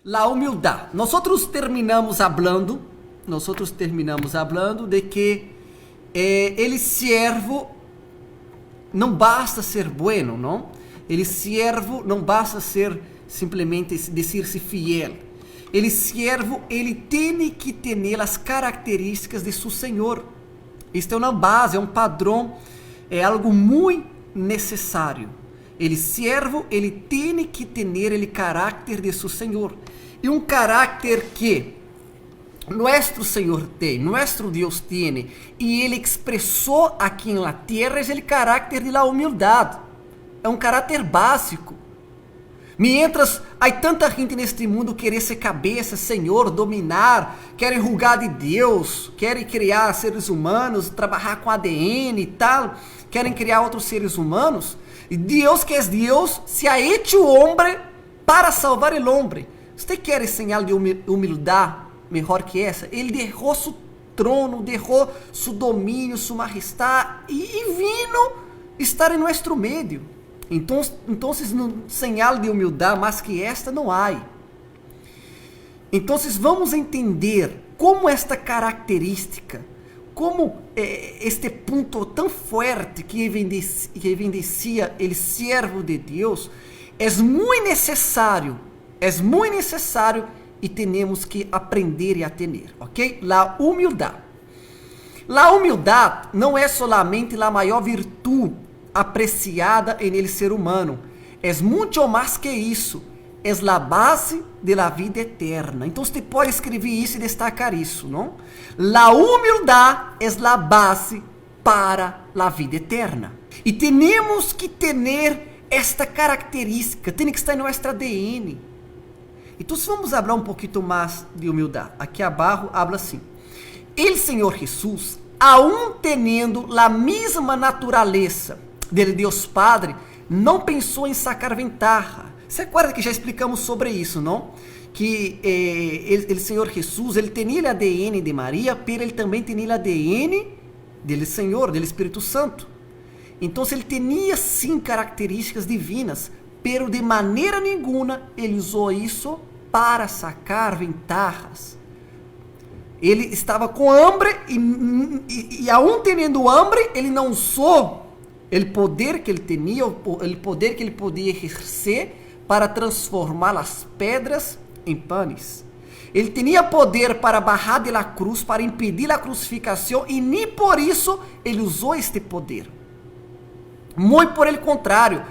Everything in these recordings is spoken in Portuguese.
La humildad. Nosotros terminamos hablando de que el siervo não basta ser bueno, não? El siervo não basta ser simplesmente decir-se fiel. El siervo, ele tem que ter as características de seu senhor. Isto é uma base, é um padrão, é algo muito necessário. El siervo, ele tem que ter o caráter de seu senhor. E um caráter que nuestro Senhor tem, nuestro Deus tem, e ele expressou aqui na terra, é o caráter de la humildade. É um caráter básico. Mientras há tanta gente neste mundo querer ser cabeça, Senhor, dominar, querem julgar de Deus, querem criar seres humanos, trabalhar com ADN e tal, querem criar outros seres humanos, e Deus, que é Deus, se ha hecho homem para salvar o homem. Você quer señal de humildade melhor que essa? Ele derrou seu trono, derrou seu domínio, sua majestade e vino estar em nosso meio. Então, señal de humildade mais que esta não há. Então, vamos entender como esta característica, como este ponto tão forte que evidencia o servo de Deus, é muito necessário. E temos que aprender a ter, ok? La humildade. La humildade não é solamente a maior virtude apreciada em el ser humano. É muito mais que isso. É a base de la vida eterna. Então você pode escrever isso e destacar isso, não? La humildade é a base para la vida eterna. E temos que ter esta característica, tem que estar em nosso ADN. Então vamos falar um pouquinho mais de humildade. Aqui abaixo habla assim: el Senhor Jesus, aún teniendo la mesma natureza del Deus Padre, não pensou em sacar ventaja. Você acorda que já explicamos sobre isso, não? Que o Senhor Jesus, ele tinha o ADN de Maria, mas ele também tinha o ADN do Senhor, do Espírito Santo. Então ele tinha sim características divinas, pero de maneira nenhuma ele usou isso para sacar ventajas. Ele estava com hambre e aún tendo hambre, ele não usou o poder que ele tinha, o poder que ele podia exercer para transformar as pedras em panes. Ele tinha poder para bajar de la cruz, para impedir a crucificação, e nem por isso ele usou este poder. Muito por el contrário,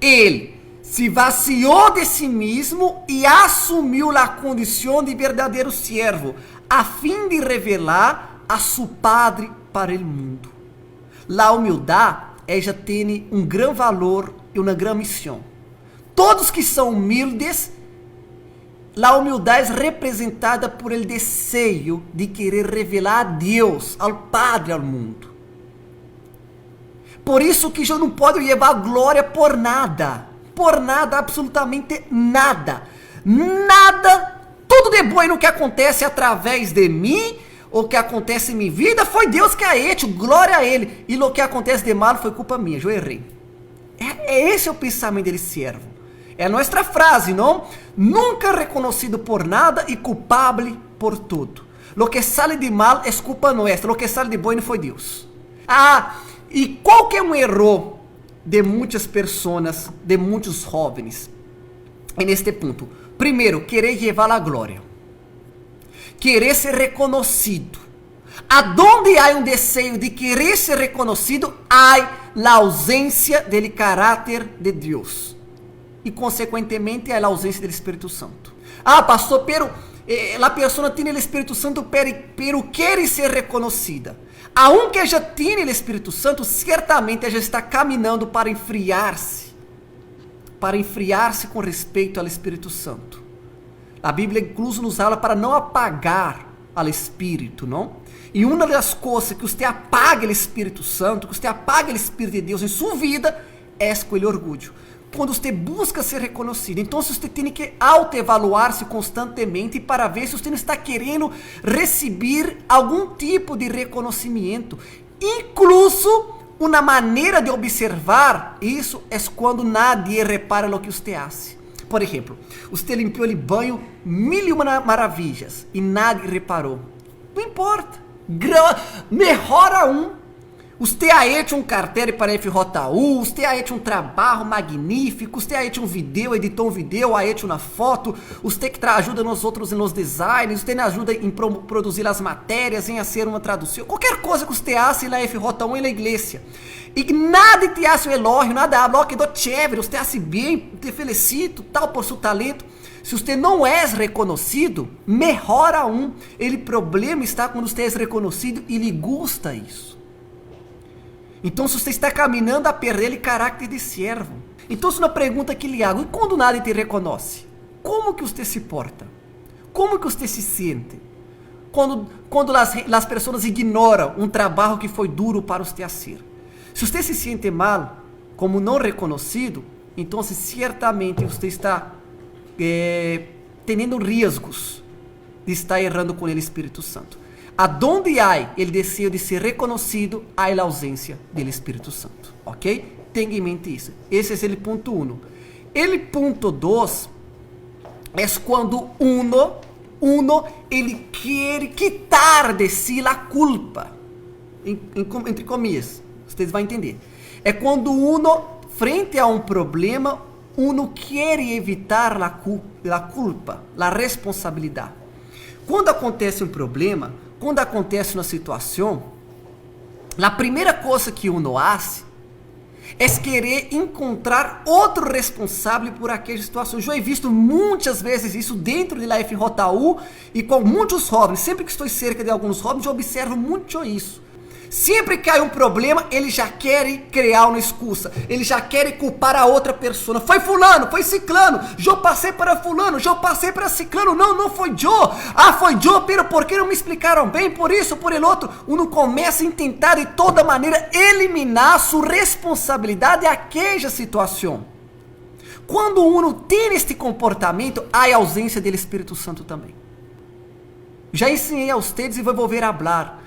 ele se vaciou de si mesmo e assumiu a condição de verdadeiro servo, a fim de revelar a seu Padre para o mundo. A humildade, ela tem um grande valor e uma grande missão. Todos que são humildes, a humildade é representada por el desejo de querer revelar a Deus, ao Padre, ao mundo. Por isso que eu não posso levar glória por nada, absolutamente nada, tudo de bom que acontece através de mim, o que acontece em minha vida, foi Deus que ha hecho, glória a Ele, e o que acontece de mal foi culpa minha, eu errei. Esse é o pensamento dele servo. É a nossa frase, não? Nunca reconhecido por nada e culpável por tudo. Lo que sale de mal é culpa nossa, lo que sale de bom foi Deus. E qual que é um erro de muitas pessoas, de muitos jovens, neste ponto? Primeiro, querer levar a glória, querer ser reconhecido. Aonde há um desejo de querer ser reconhecido, há a ausência do caráter de Deus e, consequentemente, há a ausência do Espírito Santo. Pastor, pero a pessoa tem o Espírito Santo, pero quer ser reconhecida. Aunque ela tenha o Espírito Santo, certamente ela está caminhando para enfriar-se com respeito ao Espírito Santo. A Bíblia incluso nos fala para não apagar ao Espírito, não? E uma das coisas que você apaga o Espírito Santo, que você apaga o Espírito de Deus em sua vida, é com o orgulho. Quando você busca ser reconhecido, então você tem que autoevaluar-se constantemente para ver se você não está querendo receber algum tipo de reconhecimento. Incluso, uma maneira de observar isso é quando nadie repara no que você faz. Por exemplo, você limpou o banho mil e uma maravilhas e nadie reparou. Não importa. Melhor aún. Você ha hecho cartel para FJU, você ha hecho trabalho magnífico, você ha hecho vídeo, editou vídeo, ha hecho uma foto, você que ajuda nós outros nos designs, você ajuda em produzir as matérias, em fazer uma tradução, qualquer coisa que você hace na FJ1 e na igreja. E nada te hace um elogio, nada habla, que do chévere, você hace bem, te felicito, tal, por seu talento. Se você não é reconhecido, melhor aún. O problema está quando você é reconhecido e lhe gusta isso. Então, se você está caminhando a perder o caráter de servo. Então, uma pergunta que lhe hago: e quando nadie te reconhece? Como que você se porta? Como que você se sente? Quando as pessoas ignoram um trabalho que foi duro para você fazer. Se você se sente mal, como não reconhecido, então, certamente você está tendo riscos de estar errando com o Espírito Santo. Aonde há o desejo de ser reconhecido, há a ausência do Espírito Santo. Ok? Tenha em mente isso. Esse é o ponto 1. O ponto 2 é quando ele quer quitar de si a culpa. Entre comillas. Vocês vão entender. É quando frente a um problema, quer evitar a culpa, a responsabilidade. Quando acontece um problema, quando acontece uma situação, a primeira coisa que faz é querer encontrar outro responsável por aquela situação. Eu he visto muitas vezes isso dentro da FJU e com muitos jovens. Sempre que estou cerca de alguns jovens, eu observo muito isso. Sempre que há um problema, ele já quer criar uma excusa. Ele já quer culpar a outra pessoa. Foi fulano, foi ciclano. Eu passei para fulano, eu passei para ciclano. Não foi eu. Ah, foi eu, pero por que não me explicaram bem? Por isso, por el outro. Começa a tentar de toda maneira eliminar sua responsabilidade naquela situação. Quando tem este comportamento, há a ausência do Espírito Santo também. Já ensinei a vocês e vou volver a falar.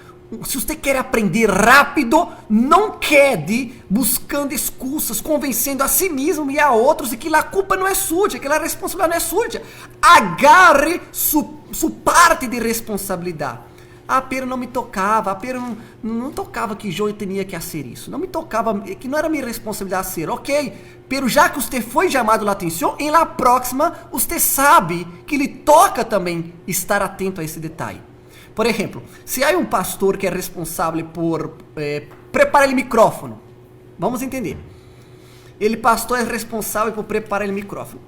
Se você quer aprender rápido, não quede buscando excusas, convencendo a si mesmo e a outros de que a culpa não é sua, que a responsabilidade não é sua. Agarre sua parte de responsabilidade. Ah, pero não me tocava, pero não tocava que eu tinha que fazer isso. Não me tocava, que não era minha responsabilidade ser. Ok, pero já que você foi chamado a atenção, em la próxima, você sabe que lhe toca também estar atento a esse detalhe. Por exemplo, se há um pastor que é responsável por preparar o micrófono, vamos entender. Ele, pastor, é responsável por preparar o micrófono.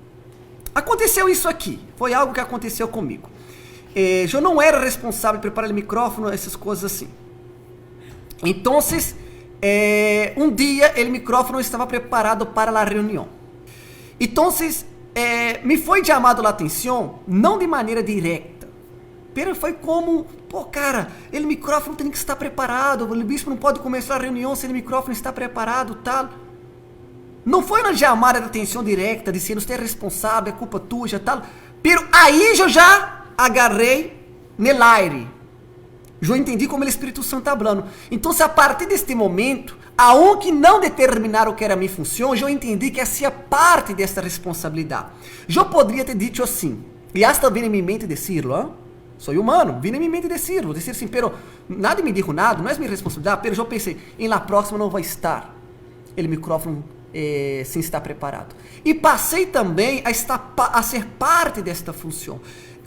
Aconteceu isso aqui, foi algo que aconteceu comigo. Eu não era responsável por preparar o micrófono, essas coisas assim. Então, um dia, o micrófono estava preparado para a reunião. Então, me foi chamado a atenção, não de maneira direta, pero foi como, cara, o micrófono tem que estar preparado, o bispo não pode começar a reunião se o micrófono está preparado, tal. Não foi uma chamada de atenção direta, dizendo, você é responsável, é culpa tua, tal. Pero aí eu já agarrei no aire. Eu entendi como o Espírito Santo está falando. Então, a partir deste momento, aonde não determinaram o que era a minha função, eu entendi que fazia parte dessa responsabilidade. Eu poderia ter dito assim, e hasta vem em minha mente decirlo, sou humano, vim em minha mente decirlo, dizer assim, pero nada me dijo nada, não é minha responsabilidade, pero eu pensei, em la próxima não vai estar o micrófono sem estar preparado. E passei também a ser parte desta função.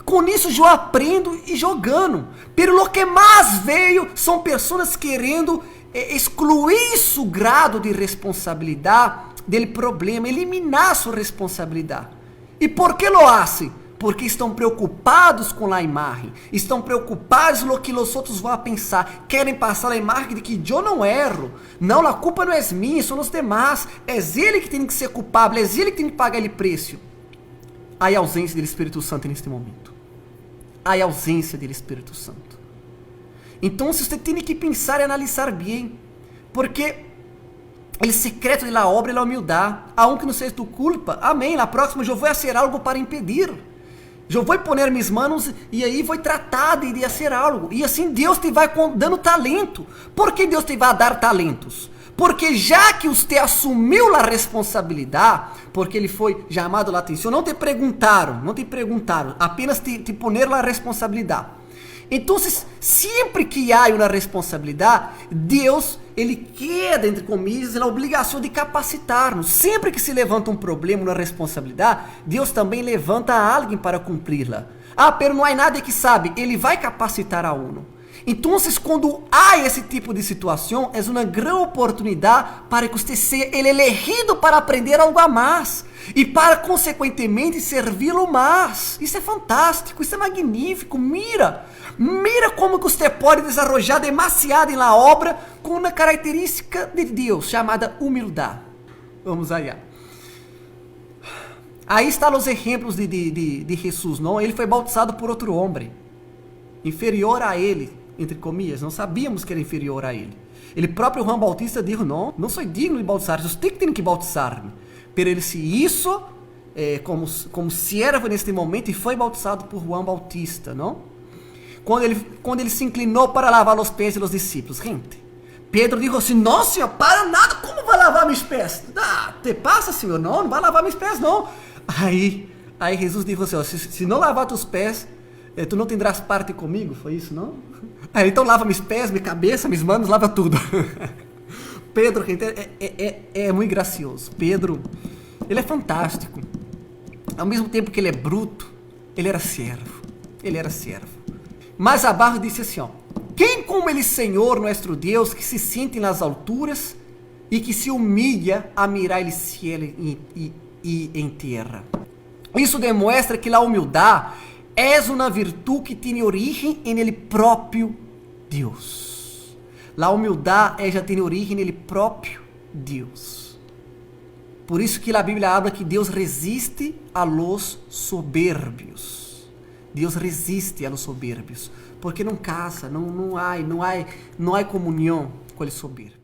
Com isso eu aprendo e jogando. Pero o que mais veio são pessoas querendo excluir seu grado de responsabilidade do problema, eliminar sua responsabilidade. E por que lo fazem? Porque estão preocupados com a imagem, estão preocupados no que os outros vão pensar, querem passar a imagem de que eu não erro, não, a culpa não é minha, são os demais, é ele que tem que ser culpável, é ele que tem que pagar o preço. Há a ausência do Espírito Santo neste momento, há a ausência do Espírito Santo. Então você tem que pensar e analisar bem, porque o secreto da obra é a humildade, aunque não seja tu culpa, amém, na próxima eu vou fazer algo para impedir. Eu vou poner minhas mãos e aí vou tratar de fazer algo. E assim Deus te vai dando talento. Por que Deus te vai dar talentos? Porque já que você assumiu a responsabilidade, porque ele foi chamado a atenção, não te perguntaram, apenas te puseram a responsabilidade. Então, sempre que há uma responsabilidade, Deus, ele queda, entre comillas, a obrigação de capacitar-nos. Sempre que se levanta um problema, uma responsabilidade, Deus também levanta alguém para cumpri-la. Pero não há nada que sabe, ele vai capacitar a uno. Então, quando há esse tipo de situação, é uma grande oportunidade para que você seja ele elegido para aprender algo a mais e para, consequentemente, servi-lo mais. Isso é fantástico, isso é magnífico. Mira como que você pode desenvolver demasiado em la obra com uma característica de Deus chamada humildade. Vamos allá. Aí estão os exemplos de Jesus, não? Ele foi bautizado por outro homem, inferior a ele, entre comillas, não sabíamos que era inferior a ele. Ele próprio Juan Bautista disse, não sou digno de bautizar, você tem que bautizar-me. Pero ele se hizo como siervo neste momento e foi bautizado por Juan Bautista, não? Quando ele se inclinou para lavar os pés dos discípulos, gente, Pedro disse assim, não, senhor, para nada, como vai lavar meus pés? Te passa, senhor, não vai lavar meus pés, não. Aí Jesus disse assim, se não lavar tus pés, tu não tendrás parte comigo, foi isso, não? Então lava meus pés, minha cabeça, minhas mãos, lava tudo. Pedro, gente, é muito gracioso. Pedro, ele é fantástico. Ao mesmo tempo que ele é bruto, ele era servo. Mas abaixo disse assim, quem como ele, Senhor, nosso Deus, que se sente nas alturas e que se humilha a mirar el cielo e em terra. Isso demonstra que a humildade é uma virtude que tem origem em ele próprio Deus. A humildade já tem origem nele próprio Deus. Por isso que a Bíblia habla que Deus resiste a los soberbios. Deus resiste a los soberbios, porque não casa, não há comunhão com o soberbo.